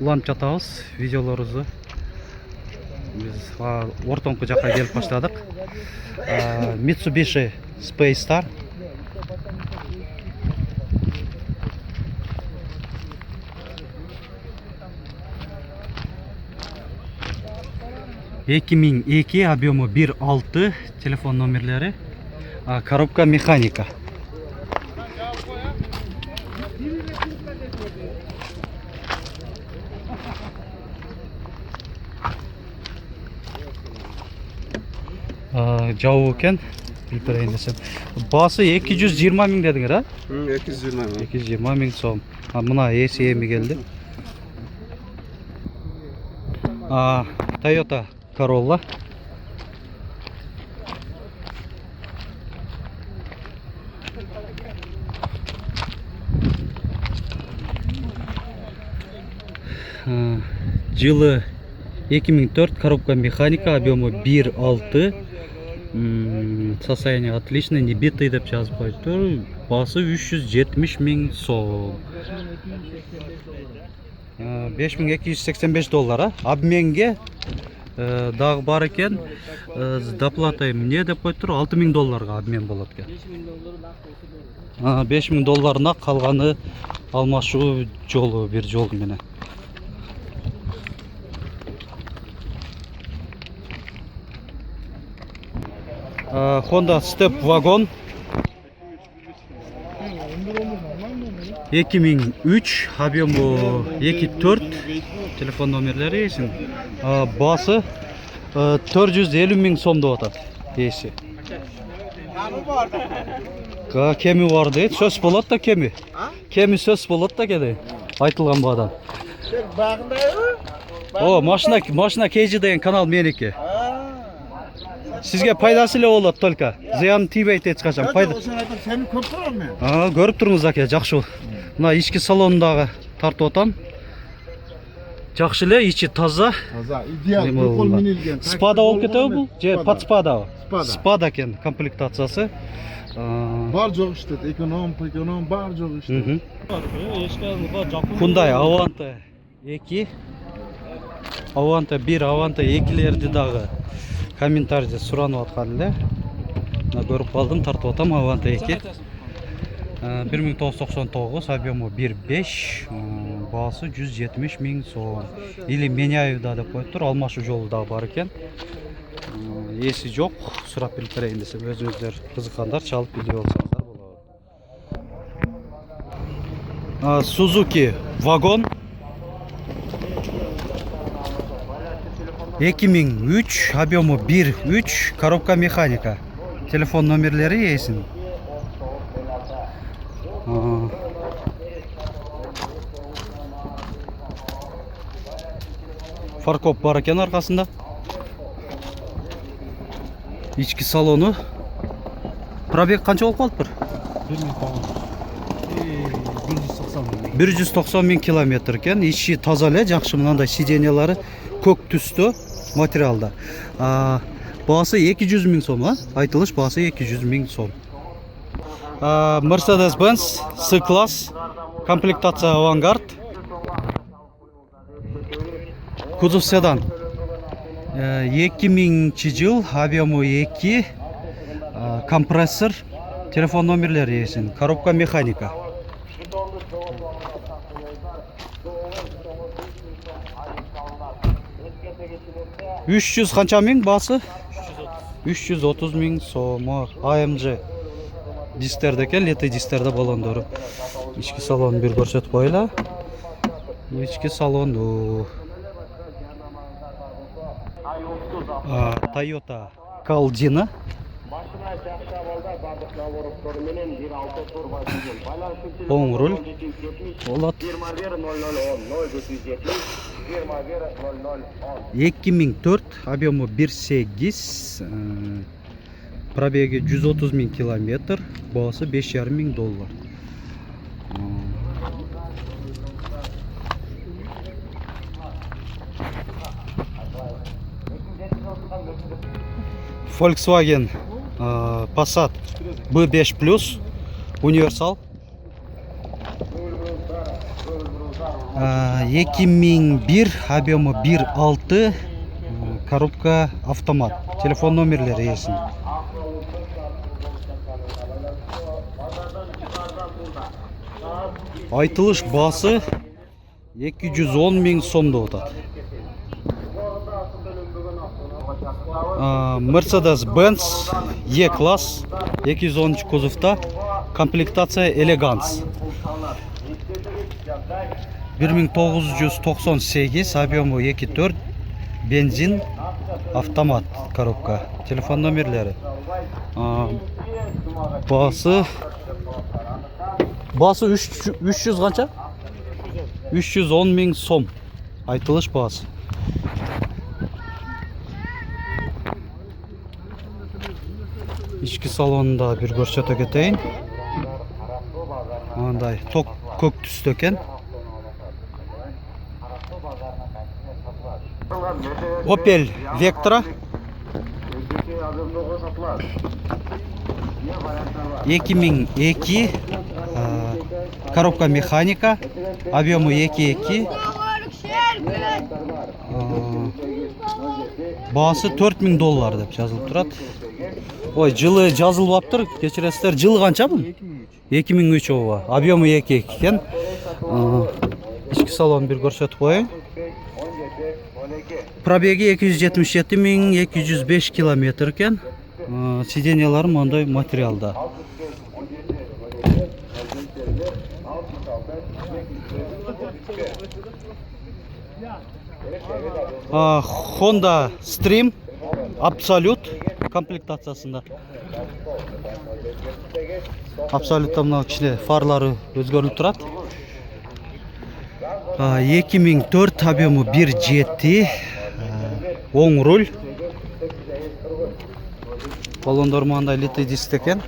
уланып жатабыз видеолорубузду. Биз ортоңку жакка келип баштадык. Mitsubishi Space Star. Объему 1.6, телефон номерлери, коробка механика. Жабуу экен, билип берейин десем. Баасы 220 миң дедиңер, а? 220 миң. 220 миң сом. Мына эси эми келди. Toyota Corolla. Жылы 2004, коробка механика, объему 1.6. Состояние отличное, не битый деп жазып коюптур. Баасы 370 миң сом. 5285 доллар. Обменге дагы бар экен. Доплата эмне деп коюптур, 6000 долларга обмен болот экен. 5000 долларына калганы алмашуу жолу, бир жол менен. Honda Step Wagon 2003, объему 2.4, телефон номерлери эсин. Баасы 450 миң сом деп атат эси. Кеми бар дейт, сөз болот да кеми. Кеми сөз болот да кеде. Айтылган баадан. Машина KG деген канал меники. Сизге пайдасы эле болот только. Зыян тийбейт эч качан. Сени көрүп турам мен. Көрүп туруңуз аке, жакшы. Мына ички салонундагы тартып атам. Жакшы эле, ичи таза. Таза, идеал, кол менилген. Спада болуп кетеби бул? Же под спадабы? Спада. Спада экен комплектациясы. Бар жок иштет, эконом бар жок иштет. Hyundai Avante 2. Avante 1, Avante 2-лерди дагы комментарийде суранып аткан эле. Көрүп калдым, тартып атам Avante 2. 1999, объему 1.5, баасы 170 миң сом. Или меняю да деп коюптур, алмашуу жолу да бар экен. Эси жок, сурап билип берейин десем, өзүңүздөр кызыккандар чалып билип алсаңыздар болот. Suzuki Wagon 2003, объему 1.3, коробка механика. Телефон номерлери эсин. Фаркоп бар экен аркасында. Ички салону. Пробег канча болуп калыптыр? 190 миң километр экен. Ичи таза эле, жакшы, мындай сиденьялары көк түстө материалда. Баасы 200 миң сом, айтылыш баасы 200 миң сом. Mercedes-Benz C-класс, комплектация Avantgarde. Кузов седан. 2000 жыл, объему 2, компрессор, телефон номерлери эсин, коробка механика. 300 канча миң баасы? 330 миң сом. AMG дистерде экен, лети дистерде балондору. Ички салонун бир көрсөтүп коелу. Ички салону. Toyota Caldina. Оң руль. Болот. 2004, объему 1.8, пробеги 130 миң километр, баасы 5,5 миң доллар. Volkswagen Passat B5 Plus универсал. 2001, объемы 1.6, коробка автомат. Телефон номерлері есін. Айтылыш басы 210 мың сомды отады. Mercedes-Benz E-класс 210 кузовта, комплектация элеганс. 1998, объемы 2.4, бензин, автомат коробка. Телефон номерлері. Басы 300 қанша? 310 мың сом. Айтылыш басы. İçki salonunda bir görсете кетейін. Андай ток көк түсті екен. Opel Vectra 2002, коробка механика, объемы 2.2, басы 4000 доллар деп жазылып тұрады. Ой, жылы жазылып аптыр, кечіресіздер. Жылы қанша бұл? 2003 ова. Объемы 2.2 екен. Ішкі салон бір көрсетіп қойын. Пробеги 277.205 километр екен. Сиденьялары мындай материалда. Honda Stream Absolute комплектациясында. Absolute'та мына кішілі фарлары өзгеріліп тұрады. 2004, объемы 1.7, оң руль. Баллондар маңдай литый диск екен.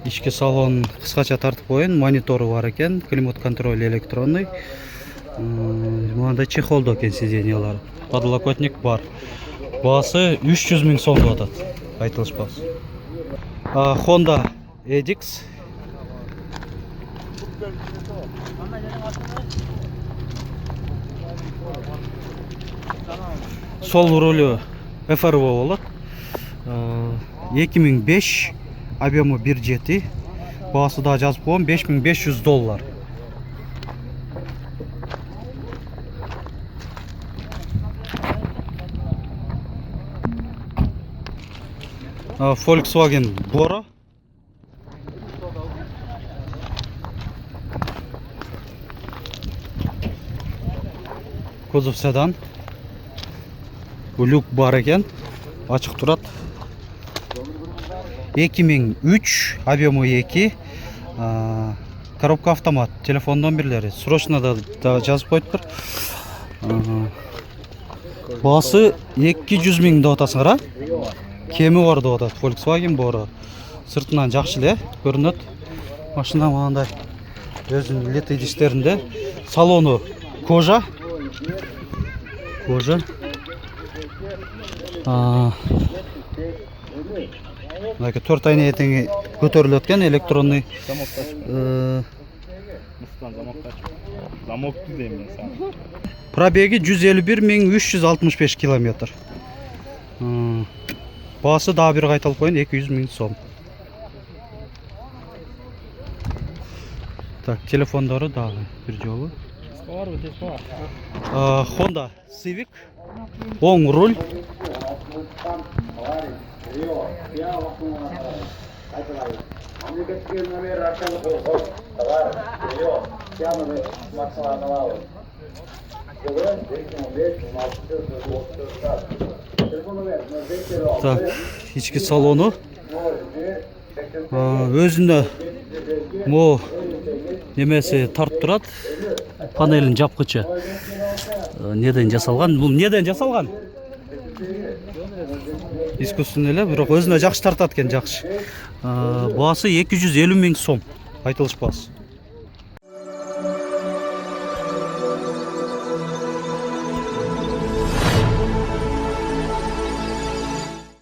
Ішкі салон қысқаша тартып қойын, мониторы бар екен, климат контроль электронный. Мынандай чехолды екен сиденьялары. Подлокотник бар. Басы 300 мың сом отады. Айтылыш басы. Honda Edix. Сол рулі FRV олады. 2005, объемы 1.7, басы да жазып қойын, 5500 доллар. Volkswagen Bora. Кузов седан. Люк бар екен, ашық тұрады. 2003, объемы 2, коробка автомат. Телефон номерлері. Срочно да жазып қойып тұр. Басы 200 мың да отасын қара. Кемі бар да отады. Volkswagen Bora. Сыртынан жақшылы көрінеді. Машина маңандай өзінің литый дистерінде. Салоны кожа. Кожа. Төрт айны етіңі көтерілі өткен электронный. Пробеги 151.365 километр. Басы да бір қайталып қойын, 200 мың сом. Так, телефондары дағы бір жолы. Honda Civic, оң руль. Так, içki salonu. Өзіне немесе тарт тұрады. Панелін жапқычы. Неден жасалған? Бұл неден жасалған? Искусственный, бірақ өзіне жақсы тартады екен, жақсы. Басы 250 мың сом. Айтылыш басы.